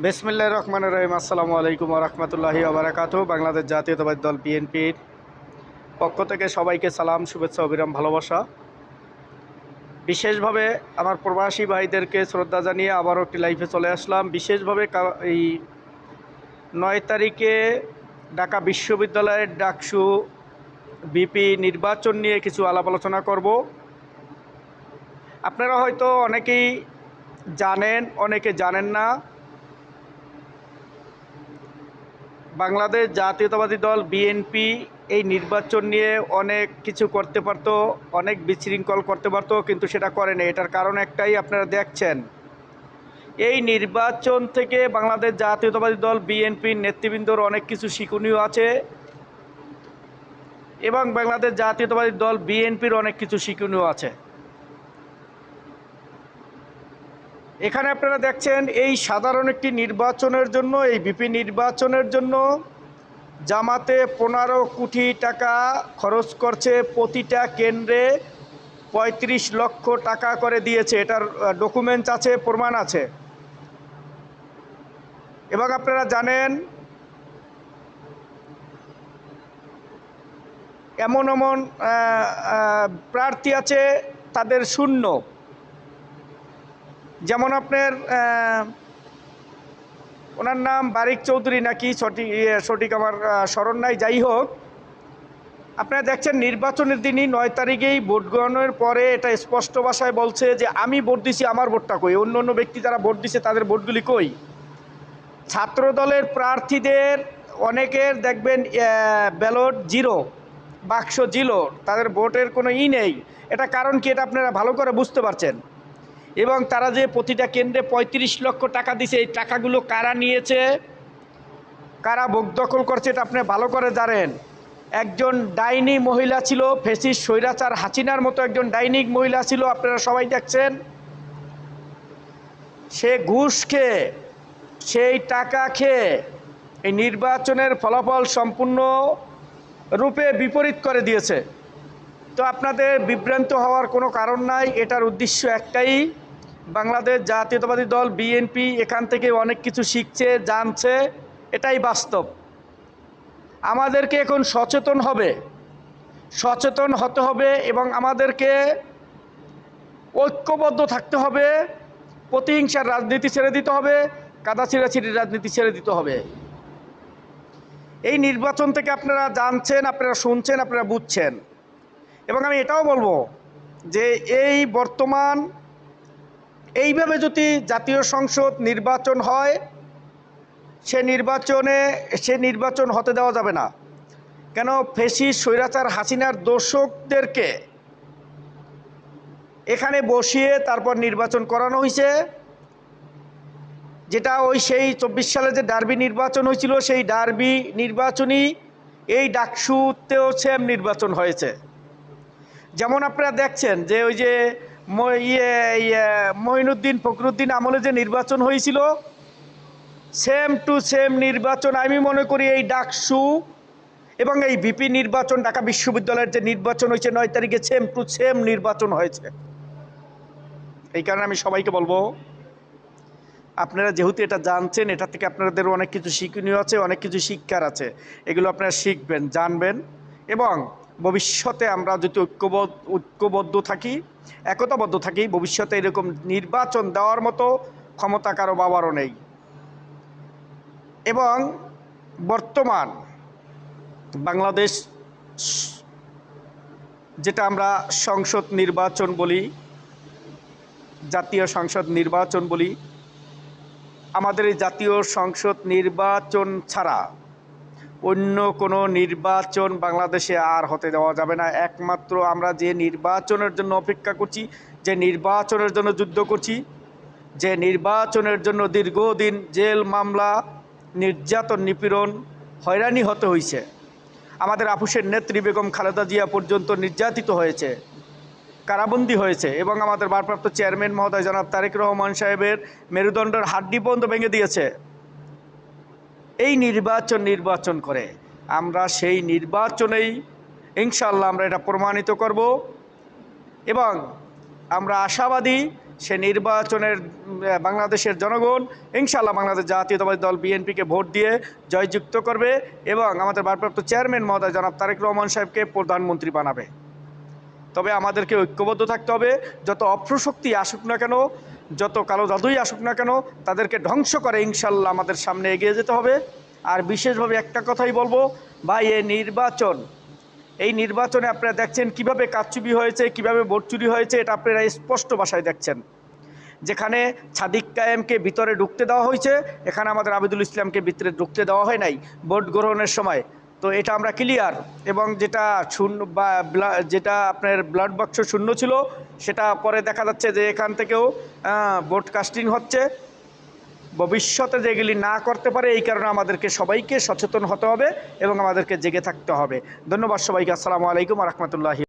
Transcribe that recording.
বিসমিল্লাহির রহমানির রহিম। আসসালামু আলাইকুম ওয়া রাহমাতুল্লাহি ওয়া বারাকাতুহু। বাংলাদেশ জাতীয়তাবাদী দল বিএনপির পক্ষ থেকে সবাইকে সালাম, শুভেচ্ছা, অবিরাম ভালোবাসা। বিশেষভাবে আমার প্রবাসী ভাইদেরকে শ্রদ্ধা জানিয়ে আবারও একটি লাইভে চলে আসলাম। বিশেষভাবে এই 9 তারিখে ঢাকা বিশ্ববিদ্যালয়ের ডাকসু বিপি নির্বাচন নিয়ে কিছু আলাপ আলোচনা করব। আপনারা হয়তো অনেকেই জানেন, অনেকে জানেন না। বাংলাদেশ জাতীয়তাবাদী দল বিএনপি এই নির্বাচন নিয়ে অনেক কিছু করতে পারতো, অনেক বিশৃঙ্খল করতে পারতো, কিন্তু সেটা করেনি। এটার কারণ একটাই, আপনারা দেখছেন এই নির্বাচন থেকে বাংলাদেশ জাতীয়তাবাদী দল বিএনপির নেতৃবৃন্দর অনেক কিছু শিক্ষণীয় আছে এবং বাংলাদেশ জাতীয়তাবাদী দল বিএনপির অনেক কিছু শিক্ষণীয় আছে। এখানে আপনারা দেখছেন এই সাধারণ একটি নির্বাচনের জন্য, এই বিপি নির্বাচনের জন্য জামাতে 15 কোটি টাকা খরচ করছে। প্রতিটা কেন্দ্রে 35 লক্ষ টাকা করে দিয়েছে। এটার ডকুমেন্টস আছে, প্রমাণ আছে। এবং আপনারা জানেন এমন এমন প্রার্থী আছে তাদের শূন্য, যেমন আপনার ওনার নাম বারিক চৌধুরী নাকি, সঠিক আমার স্মরণ নাই। যাই হোক, আপনারা দেখছেন নির্বাচনের দিনই 9 তারিখেই ভোট গ্রহণের পরে এটা স্পষ্ট ভাষায় বলছে যে আমি ভোট দিছি, আমার ভোটটা কই, অন্য অন্য ব্যক্তি যারা ভোট দিছে তাদের ভোটগুলি কই। ছাত্র দলের প্রার্থীদের অনেকের দেখবেন ব্যালট জিরো, বাক্স জিরো, তাদের ভোটের কোনো নেই। এটা কারণ কি, এটা আপনারা ভালো করে বুঝতে পারছেন। এবং তারা যে প্রতিটা কেন্দ্রে 35 লক্ষ টাকা দিছে, এই টাকাগুলো কারা নিয়েছে, কারা ভোগ দখল করছে, এটা আপনি ভালো করে জানেন। একজন ডাইনি মহিলা ছিল, ফ্যাসিস্ট স্বৈরাচার হাসিনার মতো একজন ডাইনিক মহিলা ছিল, আপনারা সবাই দেখছেন। সে ঘুষ খেয়ে, সেই টাকা খেয়ে এই নির্বাচনের ফলাফল সম্পূর্ণ রূপে বিপরীত করে দিয়েছে। তো আপনাদের বিভ্রান্ত হওয়ার কোনো কারণ নাই। এটার উদ্দেশ্য একটাই, বাংলাদেশ জাতীয়তাবাদী দল বিএনপি এখান থেকে অনেক কিছু শিখছে, জানছে, এটাই বাস্তব। আমাদেরকে এখন সচেতন হতে হবে এবং আমাদেরকে ঐক্যবদ্ধ থাকতে হবে। প্রতিহিংসার রাজনীতি ছেড়ে দিতে হবে, কাদা ছিঁড়াছিঁড়ির রাজনীতি ছেড়ে দিতে হবে। এই নির্বাচন থেকে আপনারা জানছেন, আপনারা শুনছেন, আপনারা বুঝছেন। এবং আমি এটাও বলবো যে এই বর্তমান এইভাবে যদি জাতীয় সংসদ নির্বাচন হয়, সে নির্বাচন হতে দেওয়া যাবে না। কেন, ফ্যাসিস্ট স্বৈরাচার হাসিনার দর্শকদেরকে এখানে বসিয়ে তারপর নির্বাচন করানো হয়েছে, যেটা সেই 24 সালে যে ডার্বি নির্বাচন হয়েছিল, সেই ডার্বি নির্বাচনই এই ডাকসুতেও সেম নির্বাচন হয়েছে। যেমন আপনারা দেখছেন যে ওই যে মঈনুদ্দিন ফখরুদ্দিন আমলে যে নির্বাচন হয়েছিল, সেম টু সেম নির্বাচন আমি মনে করি এই ডাকসু এবং এই ভিপি নির্বাচন, ঢাকা বিশ্ববিদ্যালয়ের যে নির্বাচন হয়েছে 9 তারিখে, সেম টু সেম নির্বাচন হয়েছে। এই কারণে আমি সবাইকে বলবো, আপনারা যেহেতু এটা জানছেন, এটা থেকে আপনাদের অনেক কিছু শিক্ষণীয় আছে, অনেক কিছু শিক্ষার আছে। এগুলো আপনারা শিখবেন, জানবেন এবং ভবিষ্যতে আমরা যদি ঐক্যবদ্ধ থাকি, একতাবদ্ধ থাকি, ভবিষ্যতে এরকম নির্বাচন দেওয়ার মতো ক্ষমতা কারো বাবারও নেই। এবং বর্তমান বাংলাদেশ, যেটা আমরা সংসদ নির্বাচন বলি, জাতীয় সংসদ নির্বাচন বলি, আমাদের এই জাতীয় সংসদ নির্বাচন ছাড়া অন্য কোনো নির্বাচন বাংলাদেশে আর হতে দেওয়া যাবে না। একমাত্র আমরা যে নির্বাচনের জন্য অপেক্ষা করছি, যে নির্বাচনের জন্য যুদ্ধ করছি, যে নির্বাচনের জন্য দীর্ঘদিন জেল মামলা, নির্যাতন, নিপীড়ন, হয়রানি হতে হয়েছে। আমাদের আপুসের নেত্রী বেগম খালেদা জিয়া পর্যন্ত নির্যাতিত হয়েছে, কারাবন্দী হয়েছে এবং আমাদের ভারপ্রাপ্ত চেয়ারম্যান মহোদয় জনাব তারেক রহমান সাহেবের মেরুদণ্ডের হাড্ডি পর্যন্ত ভেঙে দিয়েছে। এই নির্বাচন করে আমরা সেই নির্বাচনেই ইনশাআল্লাহ আমরা এটা প্রমাণিত করব এবং আমরা আশাবাদী সে নির্বাচনের বাংলাদেশের জনগণ ইনশাআল্লাহ বাংলাদেশ জাতীয়তাবাদী দল বিএনপিকে ভোট দিয়ে জয়যুক্ত করবে এবং আমাদের ভারপ্রাপ্ত চেয়ারম্যান মহোদয় জনাব তারেক রহমান সাহেবকে প্রধানমন্ত্রী বানাবে। তবে আমাদেরকে ঐক্যবদ্ধ থাকতে হবে। যত অপ্রশক্তি আসুক না কেন, যত কালো জাদুই আসুক না কেন, তাদেরকে ধ্বংস করে ইনশাআল্লাহ আমাদের সামনে এগিয়ে যেতে হবে। আর বিশেষভাবে একটা কথাই বলবো, ভাই এই নির্বাচনে আপনারা দেখছেন কিভাবে কারচুপি হয়েছে, কিভাবে ভোট চুরি হয়েছে, এটা আপনারা স্পষ্ট ভাষায় দেখছেন। যেখানে সাদিক কায়েমকে ভিতরে ঢুকতে দেওয়া হয়েছে, এখানে আমাদের আবিদুল ইসলামকে ভিতরে ঢুকতে দেওয়া হয় নাই ভোট গ্রহণের সময়। তো এটা আমরা ক্লিয়ার। এবং যেটা শূন্য বা যেটা আপনার ব্লাড বাক্স শূন্য ছিল, সেটা পরে দেখা যাচ্ছে যে এখান থেকেও ভোট কাস্টিং হচ্ছে। ভবিষ্যতে যেগুলি না করতে পারে, এই কারণে আমাদেরকে সবাইকে সচেতন হতে হবে এবং আমাদেরকে জেগে থাকতে হবে। ধন্যবাদ সবাইকে। আসসালামু আলাইকুম ওয়া রাহমাতুল্লাহি।